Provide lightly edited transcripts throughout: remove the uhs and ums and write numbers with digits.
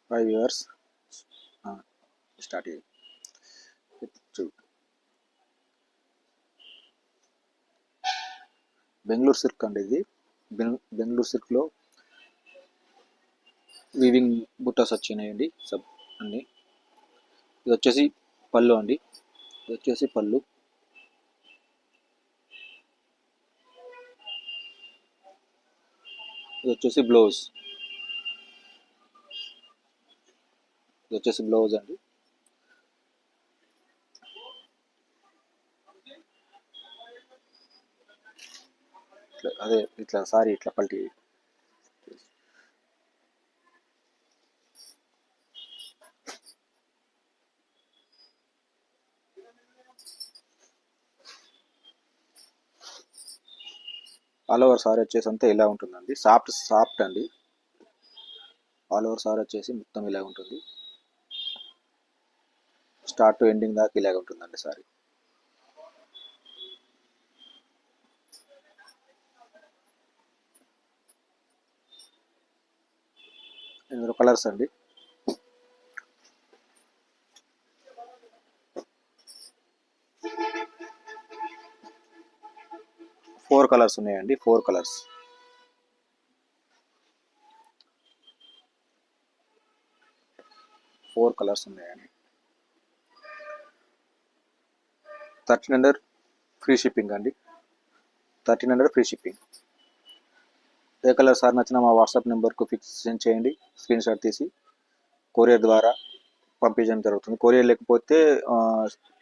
Five years start చూ Bengaluru silk అండి. ఇది బెంగళూరు సిల్క్లో వీవింగ్ బుట్టాస్ వచ్చినాయండి సబ్ అన్నీ. ఇది వచ్చేసి పళ్ళు అండి. ఇది వచ్చేసి పళ్ళు. ఇది వచ్చేసి బ్లౌజ్. ఇది వచ్చేసి బ్లౌజ్ అండి. అదే ఇట్లా సారీ ఇట్లా పల్టీ. ఆల్ ఓవర్ సారీ వచ్చేసి అంతా ఇలా ఉంటుందండి. సాఫ్ట్ అండి. ఆల్ ఓవర్ సారీ వచ్చేసి మొత్తం ఇలా ఉంటుంది. స్టార్ట్ టు ఎండింగ్ దాకా ఇలాగ ఉంటుందండి సారీ. ఇందులో కలర్స్ అండి. ఫోర్ కలర్స్ ఉన్నాయండి. ఫోర్ కలర్స్ ఉన్నాయండి. 1300 ఫ్రీ షిప్పింగ్ అండి. 1300 ఫ్రీ షిప్పింగ్. ఏ కలర్ సార్ నచ్చినా మా వాట్సాప్ నెంబర్కు సెండ్ చేయండి. స్క్రీన్ షాట్ తీసి కొరియర్ ద్వారా పంపించడం జరుగుతుంది. కొరియర్ లేకపోతే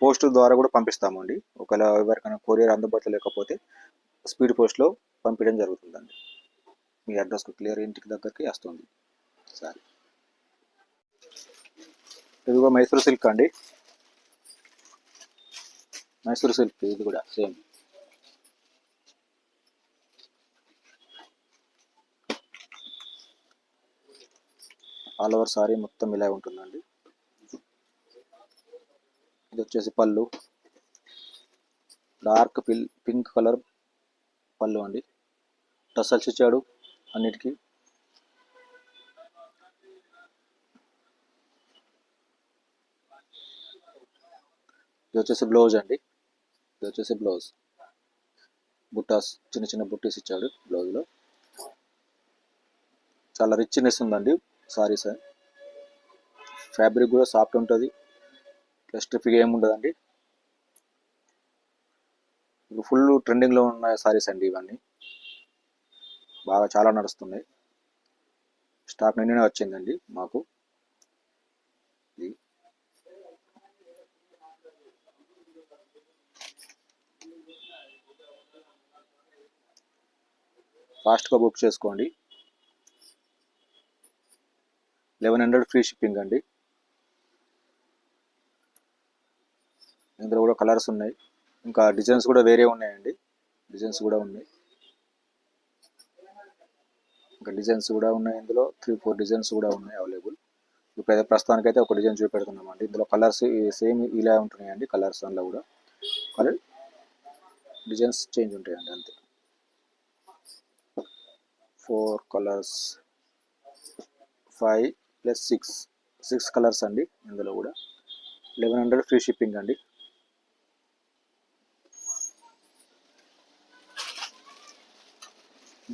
పోస్ట్ ద్వారా కూడా పంపిస్తామండి. ఒకవేళ ఎవరికైనా కొరియర్ అందుబాటులో లేకపోతే స్పీడ్ పోస్ట్లో పంపించడం జరుగుతుందండి. మీ అడ్రస్కు క్లియర్ ఇంటికి దగ్గరికి వస్తుంది. సరే, ఇదిగో మైసూర్ సిల్క్ అండి. మైసూర్ సిల్క్ ఇది కూడా సేమ్. ఆల్ ఓవర్ సారీ మొత్తం ఇలా ఉంటుందండి. ఇది వచ్చేసి పళ్ళు. డార్క్ పింక్ కలర్ పళ్ళు అండి. టసల్స్ ఇచ్చాడు అన్నిటికీ. ఇది వచ్చేసి బ్లౌజ్ అండి. ఇది వచ్చేసి బ్లౌజ్. బుట్టాస్ చిన్న చిన్న బుట్టీస్ ఇచ్చాడు బ్లౌజ్లో. చాలా రిచ్నెస్ ఉందండి సారీస్. ఫ్యాబ్రిక్ కూడా సాఫ్ట్ ఉంటుంది. స్టిఫ్గా ఏమి ఉండదండి. ఫుల్ ట్రెండింగ్లో ఉన్న సారీస్ అండి ఇవన్నీ. బాగా చాలా నడుస్తున్నాయి. స్టాక్ నిన్ననే వచ్చిందండి మాకు. ఫాస్ట్గా బుక్ చేసుకోండి. 1100 ఫ్రీ షిప్పింగ్ అండి. ఇందులో కూడా కలర్స్ ఉన్నాయి. ఇంకా డిజైన్స్ కూడా వేరే ఉన్నాయండి. డిజైన్స్ కూడా ఉన్నాయి. ఇంకా డిజైన్స్ కూడా ఉన్నాయి. ఇందులో 3-4 డిజైన్స్ కూడా ఉన్నాయి అవైలబుల్. ఇప్పుడు ప్రస్తుతానికి అయితే ఒక డిజైన్ చూపెడుతున్నామండి. ఇందులో కలర్స్ సేమ్ ఇలా ఉంటున్నాయండి. కలర్స్ అందులో కూడా కలర్ డిజైన్స్ చేంజ్ ఉంటాయండి అంతే. 4 కలర్స్ 5 + 6 కలర్స్ అండి. ఇందులో కూడా 1100 ఫ్రీ షిప్పింగ్ అండి.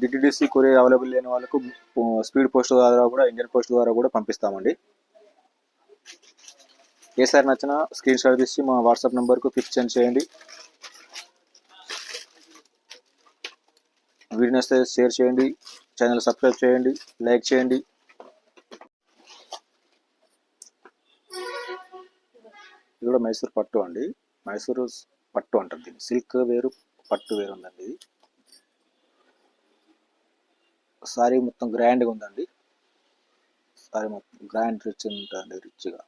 డిటిడిసి కొరియర్ అవైలబుల్ లేని వాళ్ళకు స్పీడ్ పోస్ట్ ద్వారా కూడా, ఇండియన్ పోస్ట్ ద్వారా కూడా పంపిస్తామండి. ఏ సారి నచ్చినా స్క్రీన్ షాట్ తీసి మా వాట్సాప్ నెంబర్కు సెండ్ చేయండి. వీడియో నచ్చితే షేర్ చేయండి. ఛానల్ సబ్స్క్రైబ్ చేయండి. లైక్ చేయండి. ఇది కూడా మైసూర్ పట్టు అండి. మైసూరు పట్టు అంటారు దీన్ని. సిల్క్ వేరు, పట్టు వేరు ఉందండి. ఇది సారీ మొత్తం గ్రాండ్గా ఉందండి. సారీ మొత్తం గ్రాండ్ రిచ్ ఉంటుంది. రిచ్గా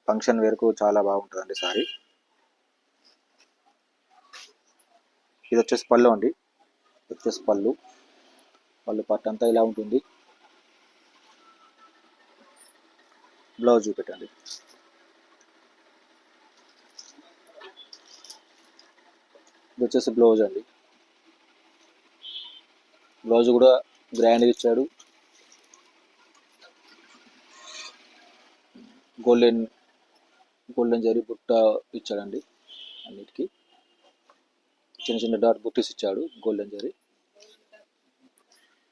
ఫంక్షన్ వేరుకు చాలా బాగుంటుందండి సారీ. ఇది వచ్చేసి పళ్ళు అండి. ఇది వచ్చేసి పళ్ళు పట్టు అంతా ఇలా ఉంటుంది. బ్లౌజ్ చూపెట్టండి. ఇది వచ్చేసి బ్లౌజ్ అండి. బ్లౌజ్ కూడా గ్రాండ్గా ఇచ్చాడు. గోల్డెన్ గోల్డెన్ జరీ బుట్ట ఇచ్చాడండి. అన్నిటికీ చిన్న చిన్న డాట్ బుట్టీస్ ఇచ్చాడు golden zari.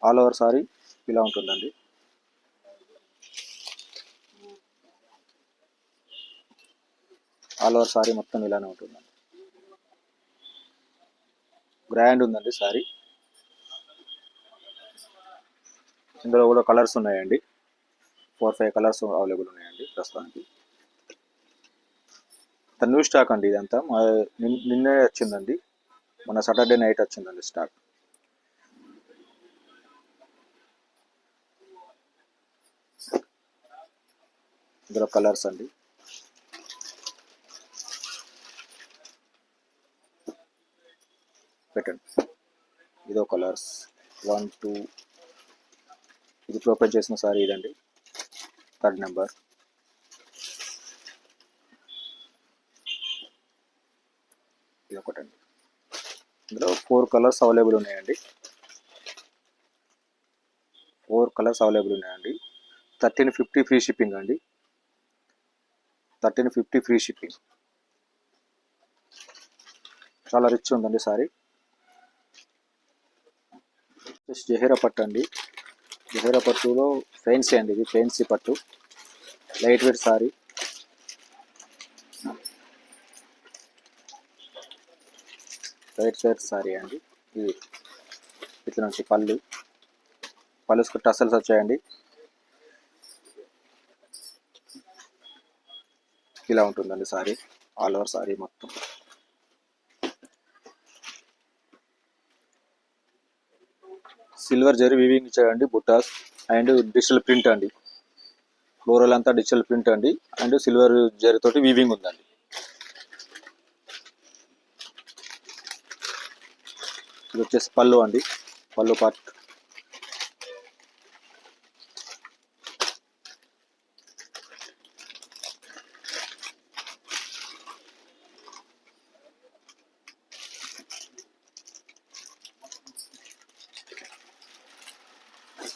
All over sorry ఇలా ఉంటుందండి. ఆల్ ఓవర్ సారీ మొత్తం ఇలానే ఉంటుందండి. గ్రాండ్ ఉందండి సారీ. ఇందులో కూడా కలర్స్ ఉన్నాయండి. 4-5 కలర్స్ అవైలబుల్ ఉన్నాయండి ప్రస్తుతానికి. న్యూ స్టాక్ అండి ఇదంతా. నిన్నే వచ్చిందండి, మన సాటర్డే నైట్ వచ్చిందండి స్టాక్. ఇందులో కలర్స్ అండి. పెట్టండి. ఇదో కలర్స్ 1, 2. ఇది ఓపెన్ చేసిన సారీ ఇదండి, 3rd నెంబర్. ఇది ఒకటండి. ఇందులో 4 కలర్స్ అవైలబుల్ ఉన్నాయండి. 4 కలర్స్ అవైలబుల్ ఉన్నాయండి. 1350 ఫ్రీ షిప్పింగ్ అండి. 1350 ఫ్రీ షిప్పింగ్. చాలా రిచ్ ఉందండి సారీ. జహీరా పట్టు అండి. జహీరా పట్టులో ఫ్యాన్సీ అండి, ఇది ఫ్యాన్సీ పట్టు, light weight sorry. Light weight sorry అండి. ఇది ఇట్లా నుంచి పళ్ళుకు టసల్స్ వచ్చాయండి. ఇలా ఉంటుందండి సారీ. ఆల్ ఓవర్ సారీ మొత్తం. సిల్వర్ జరీ వీవింగ్ ఇచ్చాడండి బుట్టాస్, అండ్ డిజిటల్ ప్రింట్ అండి. ఫ్లోరల్ అంతా డిజిటల్ ప్రింట్ అండి, అండ్ సిల్వర్ జరీ తోటి వీవింగ్ ఉందండి. ఇది వచ్చేసి పళ్ళు అండి, పళ్ళు పార్ట్.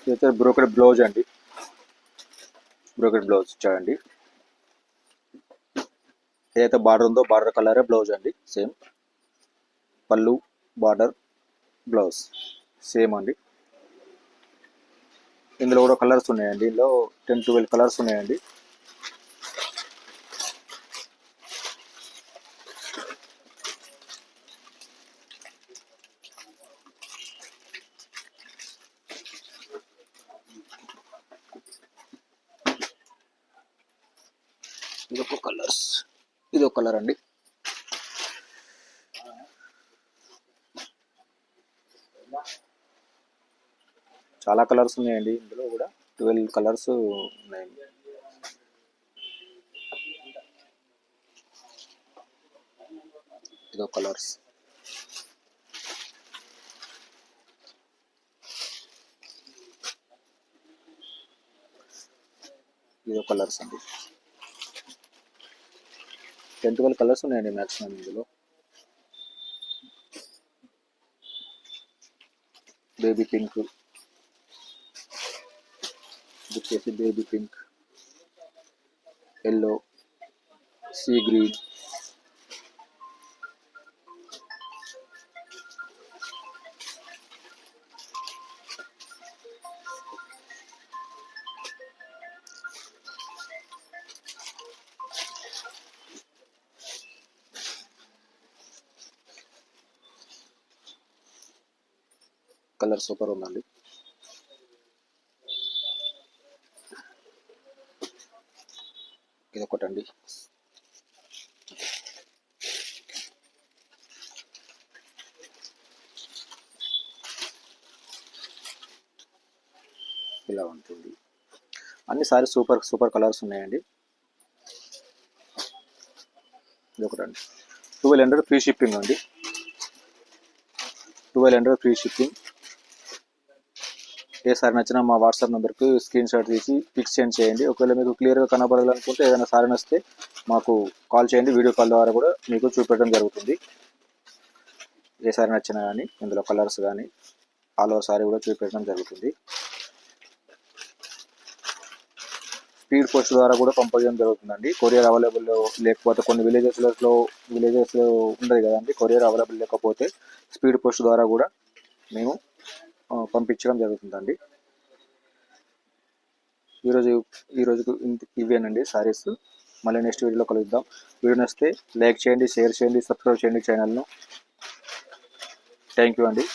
ఇదైతే బ్రోకెడ్ బ్లౌజ్ అండి, బ్రోకెడ్ బ్లౌజ్ ఇచ్చాడండి. ఏదైతే బార్డర్ ఉందో బార్డర్ కలరే బ్లౌజ్ అండి, సేమ్. పళ్ళు, బార్డర్, బ్లౌజ్ సేమ్ అండి. ఇందులో కూడా కలర్స్ ఉన్నాయండి. ఇందులో 10-12 కలర్స్ ఉన్నాయండి. ఇదొక కలర్స్, ఇదొక కలర్ అండి. చాలా కలర్స్ ఉన్నాయండి. ఇందులో కూడా 12 కలర్స్ ఉన్నాయండి. ఇదో కలర్స్. ఇదో కలర్స్ అండి. 10-12 కలర్స్ ఉన్నాయండి మ్యాక్సిమం ఇందులో. బేబీ పింక్, ఇది వచ్చేసి baby pink, yellow, sea green, colour super ఉందండి. ఇది ఒకటండి. ఇలా ఉంటుంది. అన్ని సారీ సూపర్ కలర్స్ ఉన్నాయండి. ఇది ఒకటండి. 1200 ఫ్రీ షిప్పింగ్ అండి. 1200 ఫ్రీ షిప్పింగ్. ఏ సారీ నచ్చినా మా వాట్సాప్ నెంబర్కి స్క్రీన్ షాట్ తీసి పిక్స్ సెండ్ చేయండి. ఒకవేళ మీకు క్లియర్గా కనబడాలనుకుంటే ఏదైనా సారీ నచ్చితే మాకు కాల్ చేయండి. వీడియో కాల్ ద్వారా కూడా మీకు చూపెట్టడం జరుగుతుంది. ఏ సారీ నచ్చినా కానీ ఇందులో కలర్స్ కానీ ఆల్ ఓవర్ సారీ కూడా చూపెట్టడం జరుగుతుంది. స్పీడ్ పోస్ట్ ద్వారా కూడా పంపించడం జరుగుతుందండి. కొరియర్ అవైలబుల్ లేకపోతే కొన్ని విలేజెస్లో ఉండదు కదండి, కొరియర్ అవైలబుల్ లేకపోతే స్పీడ్ పోస్ట్ ద్వారా కూడా మేము పంపించడం జరుగుతుందండి. ఈరోజుకు ఇవేనండి సారీస్. మళ్ళీ నెక్స్ట్ వీడియోలో కలుద్దాం. వీడియో నచ్చితే లైక్ చేయండి, షేర్ చేయండి, సబ్స్క్రైబ్ చేయండి ఛానల్ను. థ్యాంక్ యూ అండి.